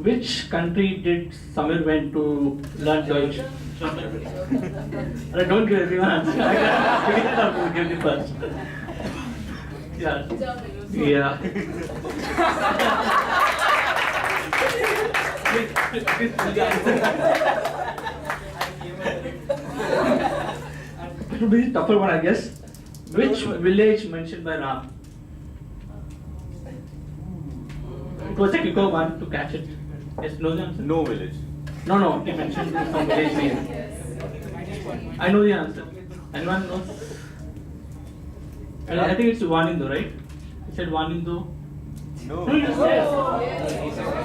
which country did Samir went to learn Deutsch? Don't give everyone answer. I can give you first. Yeah. Yeah. It will be a tougher one, I guess. Which village mentioned by Ram? It was a quicker one to catch it. Yes, no the answer? No village. No, he mentioned some village name. I know the answer. Anyone knows? I think it's Vanindu, right? He said Vanindu. No. Yes.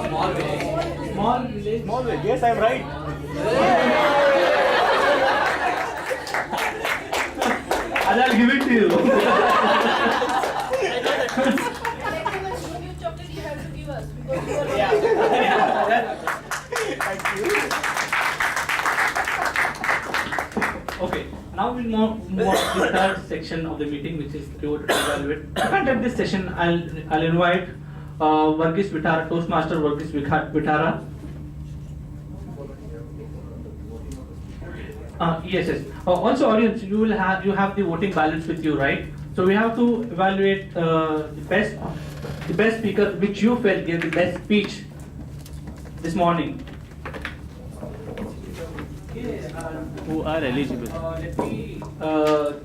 Small village. Small village. Small village. Yes, I'm right. I'll give it to you. Okay, now we'll move on to the third section of the meeting, which is to evaluate. To conduct this session, I'll invite Varghese Vitara, Toastmaster Varghese Vitara. Yes. Also, audience, you have the voting ballots with you, right? So we have to evaluate the best speaker which you felt gave the best speech this morning. Who are eligible? Let me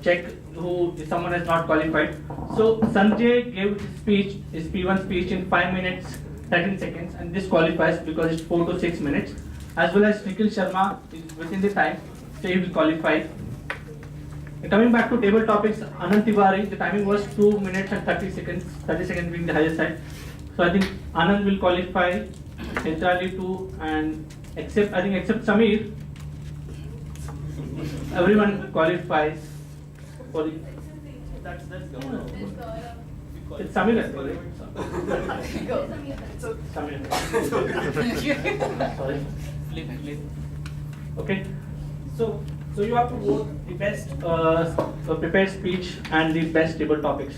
check if someone has not qualified. So Sanjay gave his speech, his P1 speech in 5 minutes 13 seconds, and this qualifies because it's 4 to 6 minutes. As well as Nikhil Sharma is within the time, so he will qualify. Coming back to table topics, Anand Tiwari, the timing was 2 minutes and 30 seconds, 30 seconds being the highest side. So I think Anand will qualify entirely too, and except Samir, everyone qualifies for the. That's it's Samir, right? Samir. Sorry. Okay. So you have to vote the best prepared speech and the best table topics.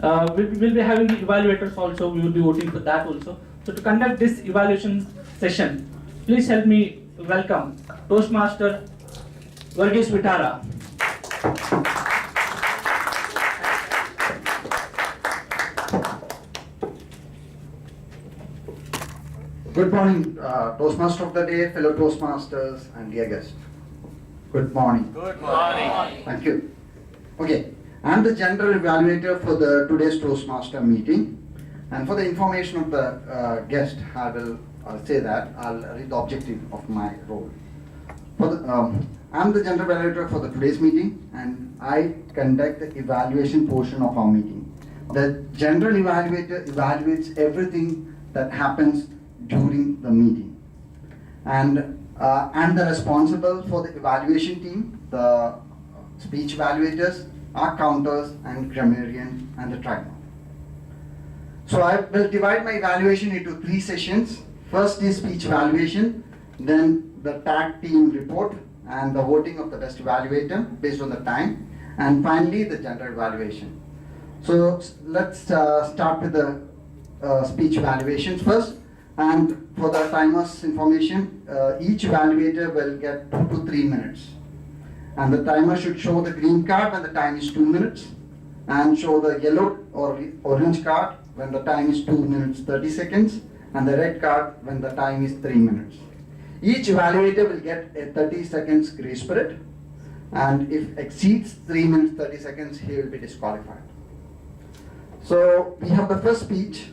We'll be having the evaluators also. We will be voting for that also. So to conduct this evaluation session, please help me welcome Toastmaster Varghese Vitara. Good morning, Toastmaster of the day, fellow Toastmasters, and dear guests. Good morning. Good morning. Thank you. Okay, I'm the general evaluator for today's Toastmaster meeting, and for the information of the guest, I'll say that I'll read the objective of my role. I'm the general evaluator for today's meeting, and I conduct the evaluation portion of our meeting. The general evaluator evaluates everything that happens during the meeting, and I'm the responsible for the evaluation team, the speech evaluators, our counters, and grammarian, and the trainer. So I will divide my evaluation into 3 sessions. First is speech evaluation, then the tag team report, and the voting of the best evaluator based on the time, and finally the general evaluation. So let's start with the speech evaluations first. And for the timer's information, each evaluator will get 2 to 3 minutes. And the timer should show the green card when the time is 2 minutes, and show the yellow or orange card when the time is 2 minutes 30 seconds, and the red card when the time is 3 minutes. Each evaluator will get a 30 seconds grace period, and if exceeds 3 minutes 30 seconds, he will be disqualified. So we have the first speech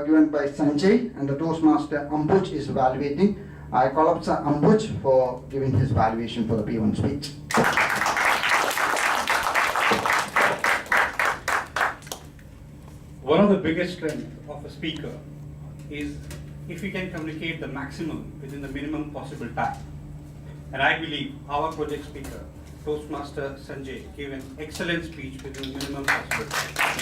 given by Sanjay, and the Toastmaster Ambuj is evaluating. I call up Sir Ambuj for giving his evaluation for the P1 speech. One of the biggest strengths of a speaker is if he can communicate the maximum within the minimum possible time. And I believe our project speaker, Toastmaster Sanjay, gave an excellent speech within the minimum possible time.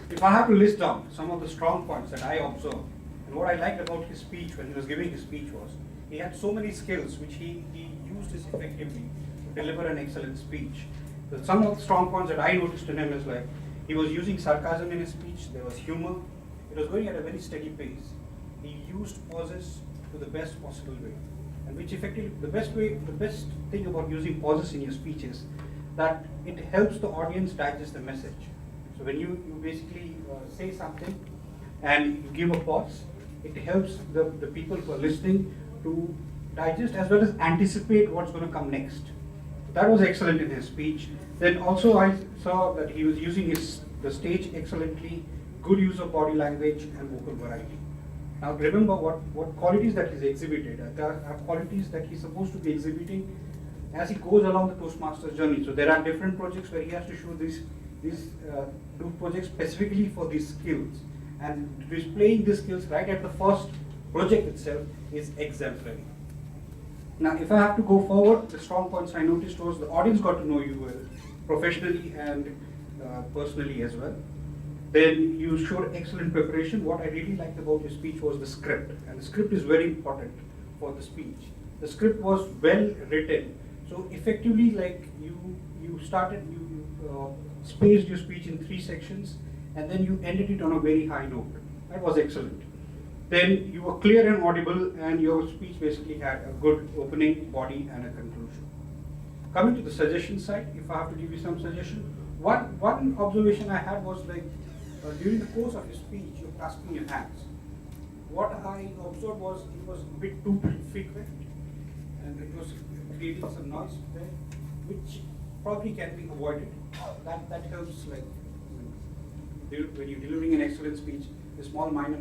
If I have to list down some of the strong points that I observed, and what I liked about his speech when he was giving his speech was, he had so many skills which he used this effectively to deliver an excellent speech. So some of the strong points that I noticed in him is like, He was using sarcasm in his speech, there was humor, it was going at a very steady pace. He used pauses to the best possible way. And which effectively, the best thing about using pauses in your speech is that it helps the audience digest the message. So when you basically say something and you give a pause, it helps the people who are listening to digest as well as anticipate what's going to come next. That was excellent in his speech. Then also I saw that he was using the stage excellently, good use of body language and vocal variety. Now remember what qualities that he's exhibited. There are qualities that he's supposed to be exhibiting as he goes along the Toastmasters journey. So there are different projects where he has to show these do projects specifically for these skills. And displaying these skills right at the first project itself is exemplary. Now, if I have to go forward, the strong points I noticed was the audience got to know you well, professionally and personally as well. Then you showed excellent preparation. What I really liked about your speech was the script, and the script is very important for the speech. The script was well written, so effectively, like you spaced your speech in 3 sections, and then you ended it on a very high note. That was excellent. Then you were clear and audible, and your speech basically had a good opening, body, and a conclusion. Coming to the suggestion side, if I have to give you some suggestion, one observation I had was like during the course of your speech, you're clasping your hands. What I observed was it was a bit too frequent, and it was creating some noise there, which probably can be avoided. That helps, like when you're delivering an excellent speech, the small minor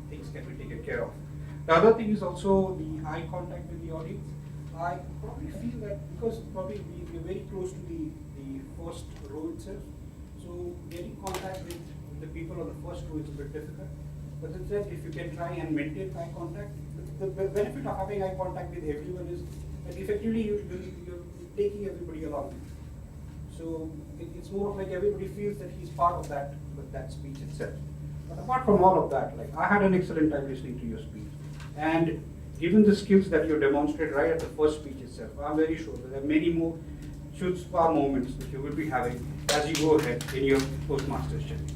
things can be taken care of. The other thing is also the eye contact with the audience. I probably feel that because probably we're very close to the first row itself, so getting contact with the people on the first row is a bit difficult. But instead, if you can try and maintain eye contact, the benefit of having eye contact with everyone is that effectively you're taking everybody along. So it's more of like everybody feels that he's part of that speech itself. But apart from all of that, like I had an excellent time listening to your speech. And given the skills that you demonstrated right at the first speech itself, I'm very sure that there are many more shoot-spa moments that you will be having as you go ahead in your Toastmasters journey.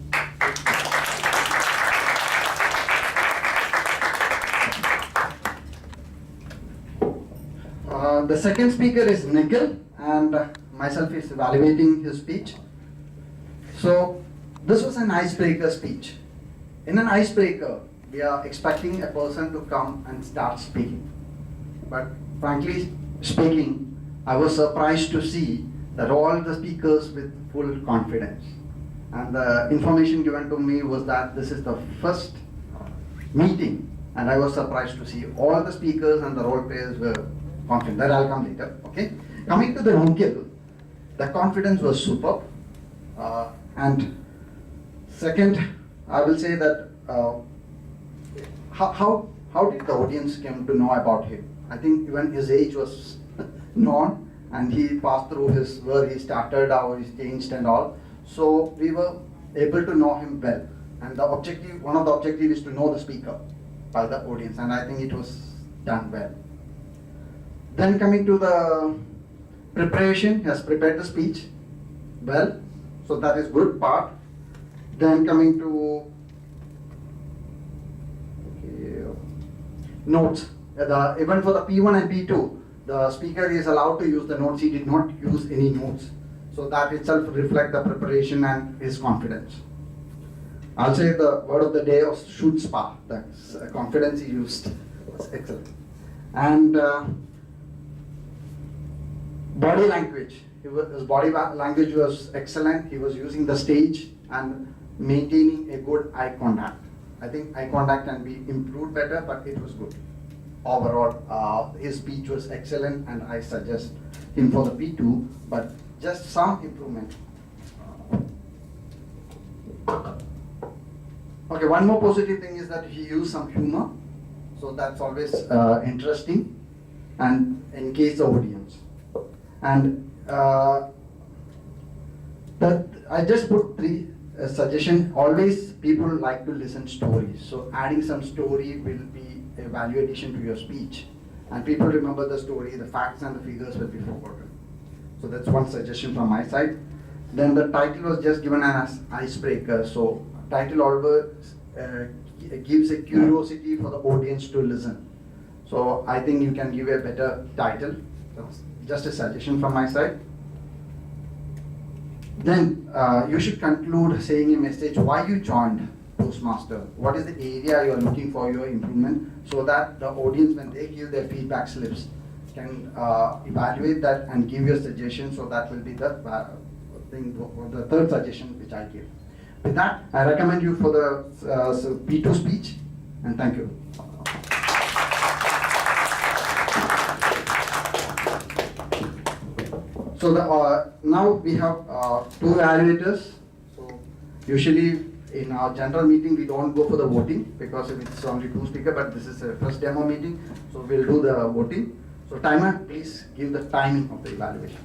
The second speaker is Nikhil, and myself is evaluating his speech. So this was an icebreaker speech. In an icebreaker, we are expecting a person to come and start speaking. But frankly speaking, I was surprised to see that all the speakers with full confidence. And the information given to me was that this is the first meeting, and I was surprised to see all the speakers and the role players were confident. That I'll come later, okay? Coming to the Nikhil, the confidence was superb. And second, I will say that how did the audience come to know about him? I think even his age was known, and he passed through where he started, how he changed and all. So we were able to know him well. And one of the objectives is to know the speaker by the audience, and I think it was done well. Then coming to the preparation, he has prepared the speech well, so that is good part. Then coming to notes, even for the P1 and P2, the speaker is allowed to use the notes. He did not use any notes, so that itself reflects the preparation and his confidence. I'll say the word of the day was shoot spa. The confidence he used was excellent. And body language. His body language was excellent. He was using the stage and maintaining a good eye contact. I think eye contact can be improved better, but it was good. Overall, his speech was excellent, and I suggest him for the P2, but just some improvement. Okay, one more positive thing is that he used some humor, so that's always interesting and engage the audience. And that I just put 3 suggestions. Always people like to listen stories, so adding some story will be a value addition to your speech, and people remember the story. The facts and the figures will be forgotten. So that's one suggestion from my side. Then the title was just given as icebreaker. So title always gives a curiosity for the audience to listen. So I think you can give a better title. That's just a suggestion from my side. Then you should conclude saying a message why you joined Toastmaster. What is the area you are looking for your improvement, so that the audience, when they give their feedback slips, can evaluate that and give you a suggestion. So that will be the the third suggestion which I give. With that, I recommend you for the P2 speech, and thank you. So now we have two evaluators. So usually in our general meeting we don't go for the voting because it's only two speakers, but this is a first demo meeting, so we'll do the voting. So timer, please give the timing of the evaluation.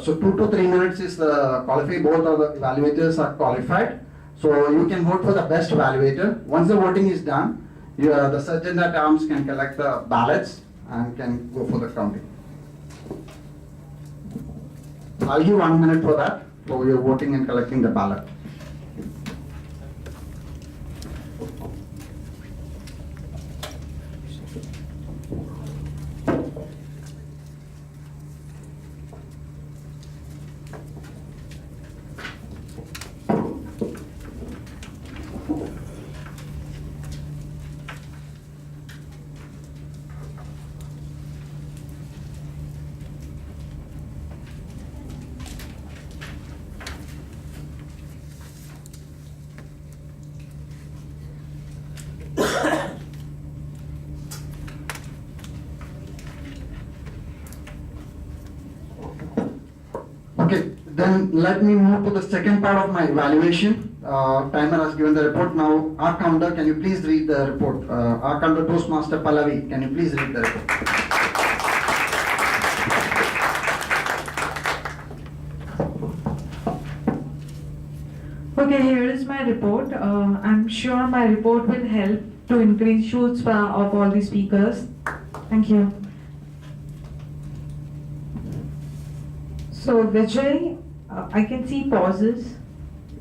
So 2 to 3 minutes is the qualified. Both of the evaluators are qualified. So you can vote for the best evaluator. Once the voting is done, the sergeant at arms can collect the ballots and can go for the counting. I'll give 1 minute for that, for your voting and collecting the ballot. Okay, then let me move to the second part of my evaluation. Timer has given the report. Now, our counter, can you please read the report? Our counter Toastmaster Pallavi, can you please read the report? Okay, here is my report. I'm sure my report will help to increase chutzpah of all the speakers. Thank you. So Vijay, I can see pauses.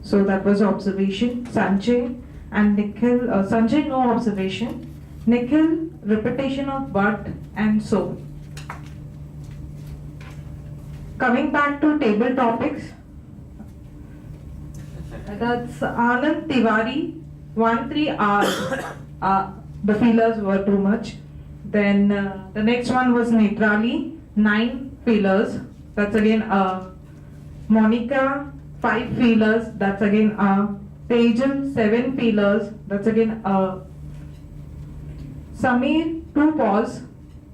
So that was observation. Sanjay and Nikhil, Sanjay no observation. Nikhil, repetition of but and so. Coming back to table topics. That's Anand Tiwari, 1-3 hours. The feelers were too much. Then the next one was Netrali, 9 feelers. That's again Monica, 5 feelers. That's again Tejal, 7 feelers. That's again Samir, 2 paws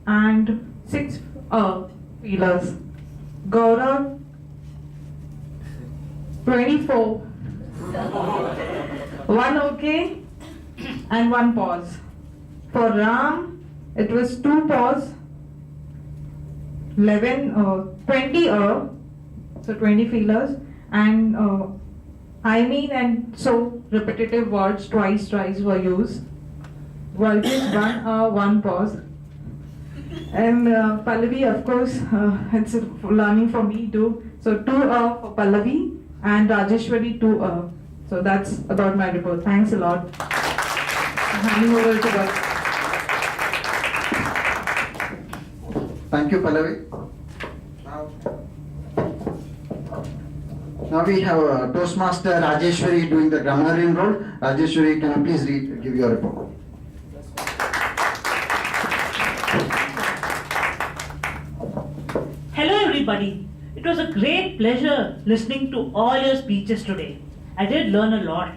and 6 feelers. Gaurav, 24. 1 okay and 1 pause. For Ram, it was 2 pause, 20 so 20 feelers, and I mean and so repetitive words twice were used. Varghese 1 pause. And Pallavi, of course, it's learning for me too. So 2 for Pallavi and Rajeshwari 2 So that's about my report. Thanks a lot. Handing over to Bhatt. Thank you, Pallavi. Now we have Toastmaster Rajeshwari doing the grammarian role. Rajeshwari, can you please give your report? Hello everybody. It was a great pleasure listening to all your speeches today. I did learn a lot.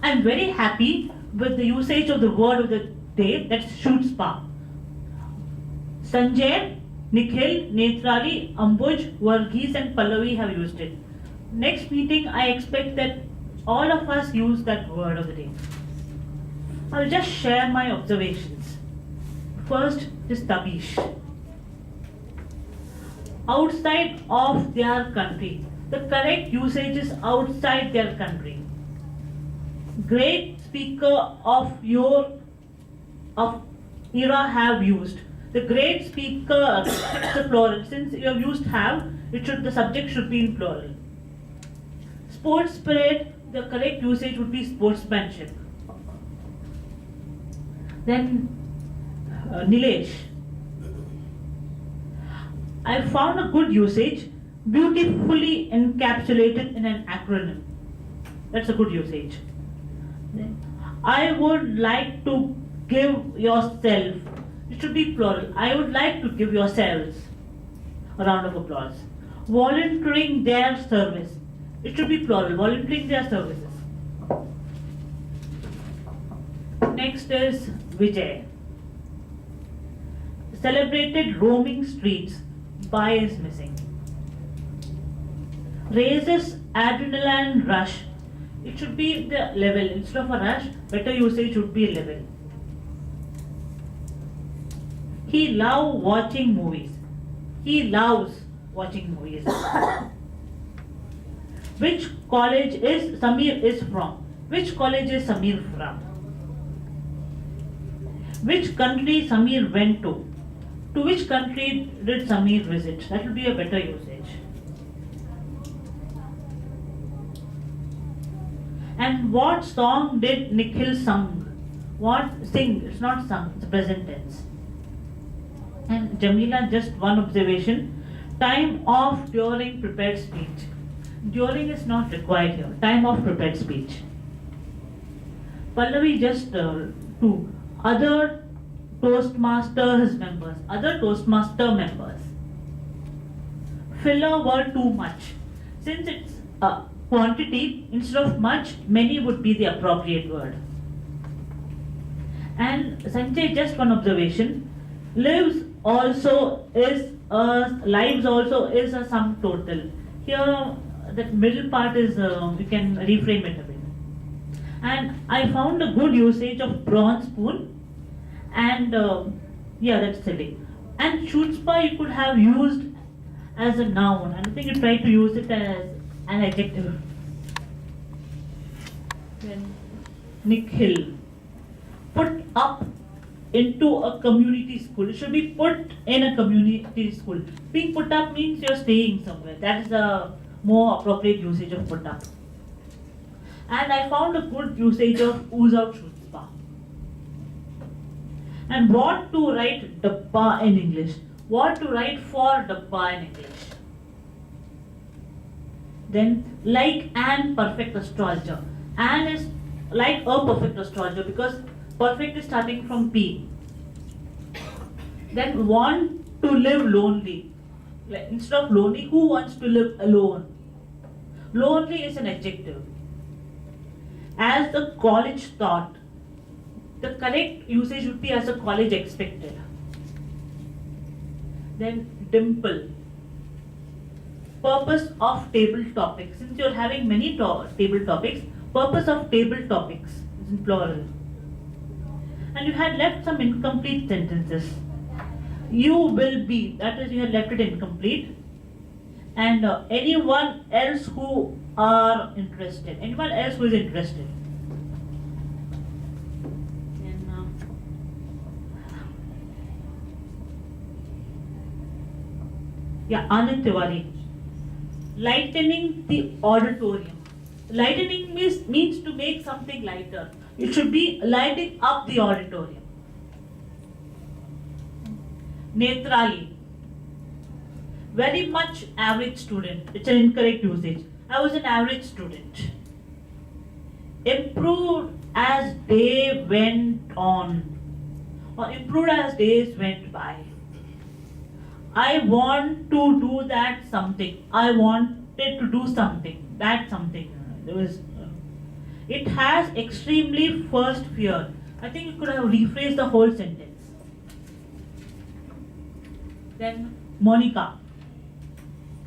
I'm very happy with the usage of the word of the day, that's chutzpah. Sanjay, Nikhil, Netrali, Ambuj, Varghese and Pallavi have used it. Next meeting I expect that all of us use that word of the day. I'll just share my observations. First is Tabish. Outside of their country. The correct usage is outside their country. Great speaker of your era have used. The great speaker is a plural. Since you have used have, the subject should be in plural. Sports spirit, the correct usage would be sportsmanship. Then Nilesh. I found a good usage, beautifully encapsulated in an acronym. That's a good usage. Then, I would like to give yourself, it should be plural. I would like to give yourselves a round of applause. Volunteering their service. It should be plural, volunteering their services. Next is Vijay. Celebrated roaming streets. By is missing. Raises adrenaline rush. It should be the level. Instead of a rush, better usage should be level. He loves watching movies. He loves watching movies. Which college is Samir is from? Which college is Samir from? Which country Samir went to? To which country did Samir visit? That will be a better usage. And what song did Nikhil sing? What sing? It's not sung, it's present tense. And Jamila, just one observation. Time off during prepared speech. During is not required here. Time off prepared speech. Pallavi, just two. Other Toastmasters members. Other Toastmaster members. Filler were too much. Since it's quantity, instead of much, many would be the appropriate word. And Sanjay, just one observation. Lives also is a sum total. Here, that middle part is, we can reframe it a bit. And I found a good usage of bronze spoon. And yeah, that's silly. And chutzpah you could have used as a noun. And I think you try to use it as an adjective. Then Nikhil. Put up into a community school. It should be put in a community school. Being put up means you're staying somewhere. That is a more appropriate usage of put up. And I found a good usage of ooze out chutzpah. And what to write dabba in English? What to write for dabba in English? Then like an perfect astrologer. An is like a perfect astrologer because perfect is starting from P. Then want to live lonely. Like, instead of lonely, who wants to live alone? Lonely is an adjective. As the college thought. The correct usage would be as a college expected. Then dimple. Purpose of table topics. Since you're having many table topics, purpose of table topics is in plural. And you had left some incomplete sentences. You will be, that is, you had left it incomplete. And anyone else who are interested. Anyone else who is interested. Anand Tiwari. Lightening the auditorium. Lightening means to make something lighter. It should be lighting up the auditorium. Netrali. Very much average student. It's an incorrect usage. I was an average student. Improved as day went on. Or improved as days went by. I want to do that something. I wanted to do something. That something. It has extremely first fear. I think you could have rephrased the whole sentence. Then Monica.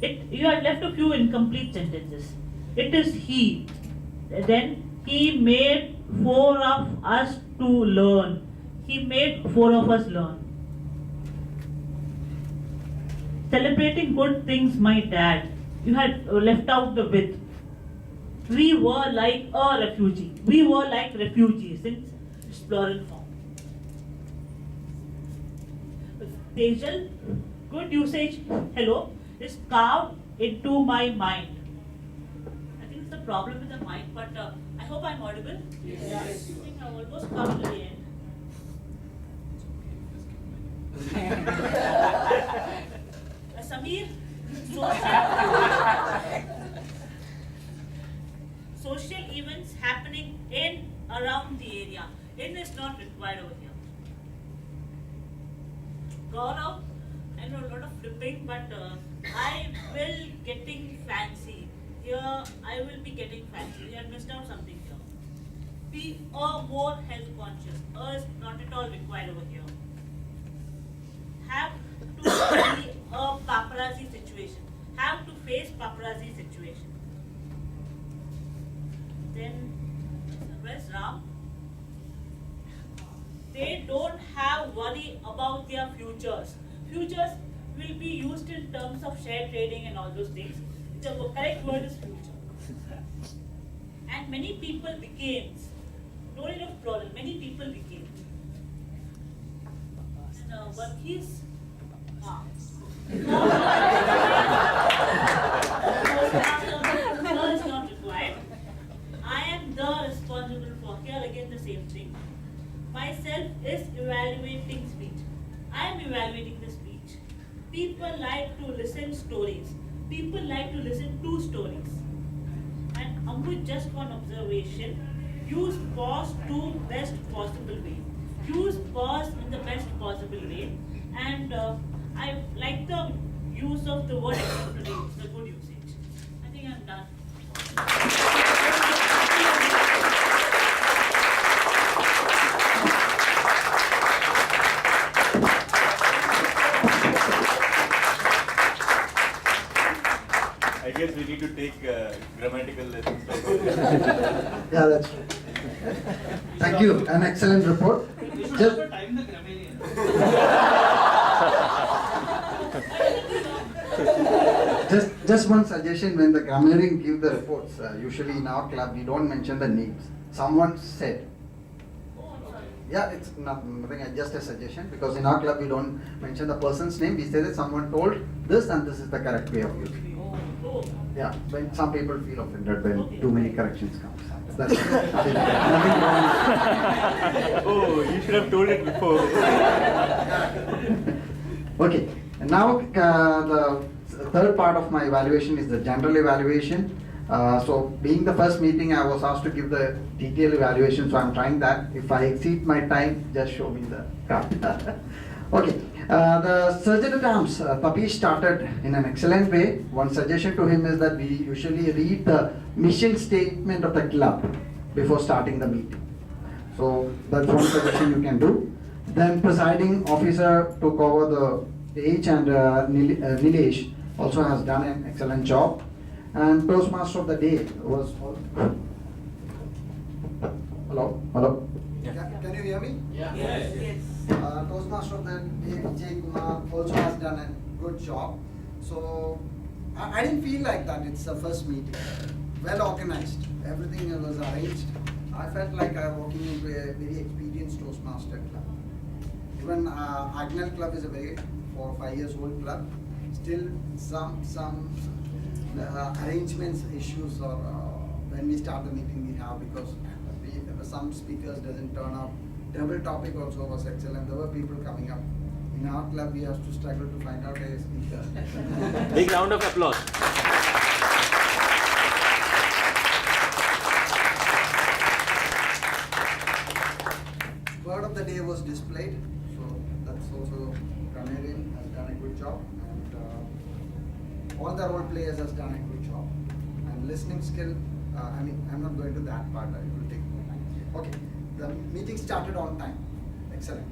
You had left a few incomplete sentences. It is he. Then he made 4 of us to learn. He made 4 of us learn. Celebrating good things, my dad. You had left out the with. We were like a refugee. We were like refugees in its plural form. Tejal, good usage, hello, is carved into my mind. I think it's a problem with the mic, but I hope I'm audible. Yes. I think I've almost come to the end. Samir, social events happening in around the area. In is not required over here. Gaurav, I know a lot of flipping, but I will getting fancy. Here, I will be getting fancy. You have missed out something here. Be more health conscious. Is not at all required over here. Have to be a paparazzi situation. Have to face paparazzi situation. Then, where's Ram? They don't have worry about their futures. Futures will be used in terms of share trading and all those things. The correct word is future. And many people became, no need of plural, many people became. And Varghese, is not required. I am the responsible for, here again the same thing. Myself is evaluating speech. I am evaluating the speech. People like to listen stories. People like to listen to stories. And Ambuj, just one observation. Use pause to best possible way. Use pause in the best possible way. And I like the use of the word exemplary. It's a good usage. I think I'm done. I guess we need to take grammatical lessons. Yeah, that's true. Thank you. An excellent report. Just, time the grammarian. just one suggestion: when the grammarian give the reports, usually in our club we don't mention the names. Someone said. Yeah, it's nothing. Just a suggestion, because in our club we don't mention the person's name. We say that someone told this and this is the correct way of using. Yeah, when some people feel offended when too many corrections come. That's nothing wrong. Oh, you should have told it before. Okay, and now the third part of my evaluation is the general evaluation. So being the first meeting, I was asked to give the detailed evaluation, so I'm trying that. If I exceed my time, just show me the card. Okay, the Surgeon at Arms, Tapish, started in an excellent way. One suggestion to him is that we usually read the mission statement of the club before starting the meeting. So that's one suggestion you can do. Then presiding officer took over the stage, and Nilesh also has done an excellent job. And Toastmaster of the day was. Hello? Yeah. Can you hear me? Yeah. Yes. Toastmaster of the day, Vijay Kumar, also has done a good job. So I didn't feel like that. It's the first meeting. Well organized. Everything was arranged. I felt like I was walking into a very experienced Toastmaster club. Even Agnel Club is a very 4 or 5 years old club. Still some arrangements issues, or when we start the meeting we have, because some speakers doesn't turn up. Double topic also was excellent. There were people coming up. In our club we have to struggle to find out a speaker. Big round of applause. Word of the day was displayed, so that's also Grammarian has done a good job, and all the role players has done a good job. And listening skill, I'm not going to that part, it will take more time. Okay, the meeting started on time, excellent.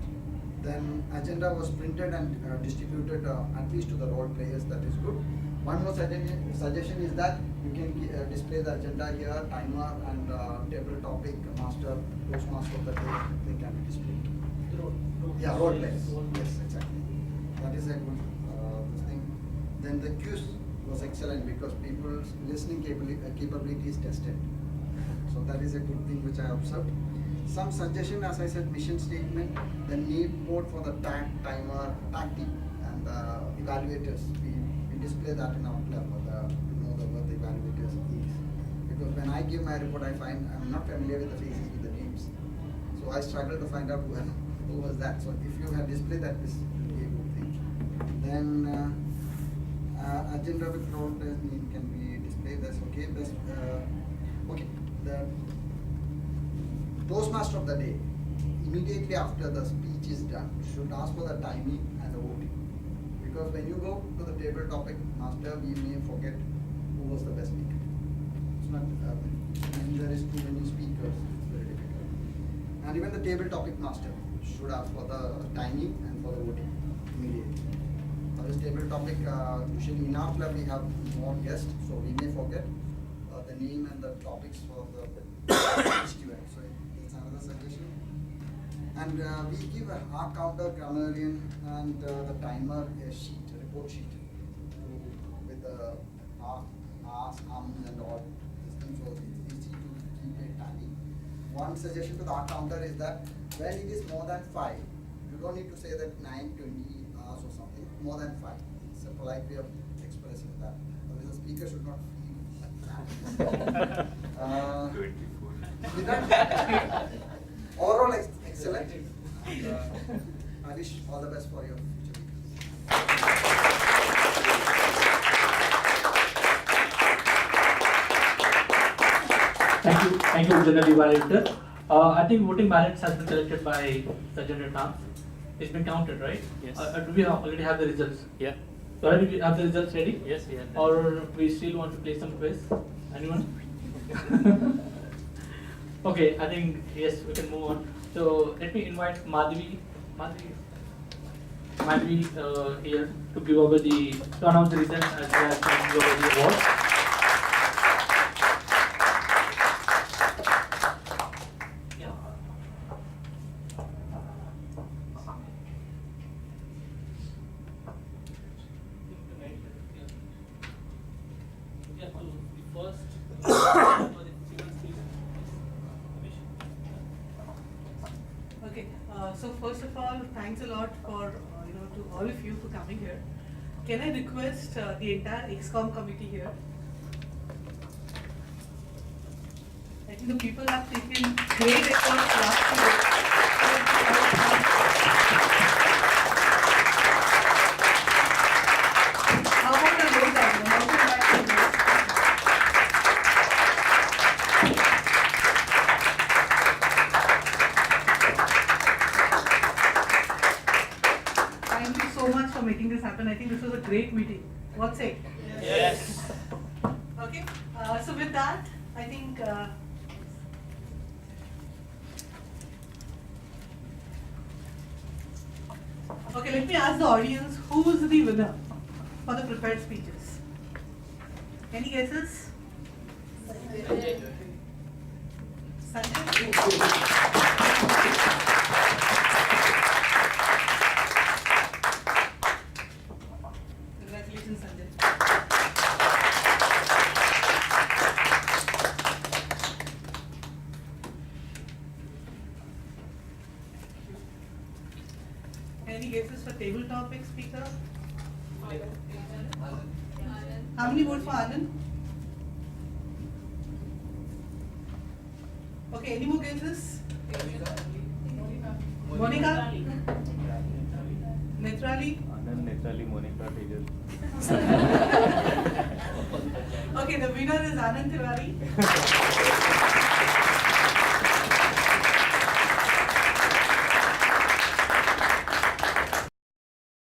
Then agenda was printed and distributed at least to the role players, that is good. one more suggestion is that you can display the agenda here, timer and table topic, master, Toastmaster of the day, they can be displayed. Yeah, role plays. Yes, exactly. That is a good thing. Then the quiz was excellent because people's listening capability is tested. So that is a good thing which I observed. Some suggestion, as I said, mission statement, the need mode for the timer, tag team, and evaluators. We display that in our club, what the evaluators is. Because when I give my report, I find I'm not familiar with the faces with the names. So I struggle to find out who was that. So if you have displayed that, this will be a good thing. Then agenda with role plays can be displayed. That's okay. Okay. The Toastmaster of the day, immediately after the speech is done, should ask for the timing and the voting. Because when you go to the table topic master, we may forget who was the best speaker. It's not, when there is too many speakers, it's very difficult. And even the table topic master should ask for the timing and for the voting immediately. For this table topic, usually in our club we have more guests, so we may forget the name and the topics for the student. So it's another suggestion. And we give a hard counter, grammarian, and the timer a sheet, a report sheet, with the hours, and all these things. So it's easy to keep it tally. One suggestion to the hard counter is that when it is more than 5, you don't need to say that 9, 20 hours or something. More than 5. It's a polite way of expressing that. Otherwise, the speaker should not feel like that. With that, overall excellent. And, I wish all the best for your future. Thank you, General Evaluator. I think voting ballots has been collected by Sergeant Tom. It's been counted, right? Yes. Do we already have the results? Yeah. So already we have the results ready? Yes, we have. Or we still want to play some quiz? Anyone? Okay, I think yes, we can move on. So let me invite Madhavi here to give over to announce the results as well as to give over the award. Okay, so first of all, thanks a lot for to all of you for coming here. Can I request the entire XCOM committee here? I think the people have taken great efforts last year. How about the road down? How about the road? Thank you so much for making this happen. I think this was a great meeting. What say? Yes. Okay. So with that, I think. Okay, let me ask the audience who's the winner for the prepared speeches. Any guesses? Congratulations, Sanjay. Any guesses for table topic speaker? How many votes for Anand? Okay, any more guesses? Monica? Netrali? Anand, Netrali, Monica, Tejas. Okay, the winner is Anand Tiwari.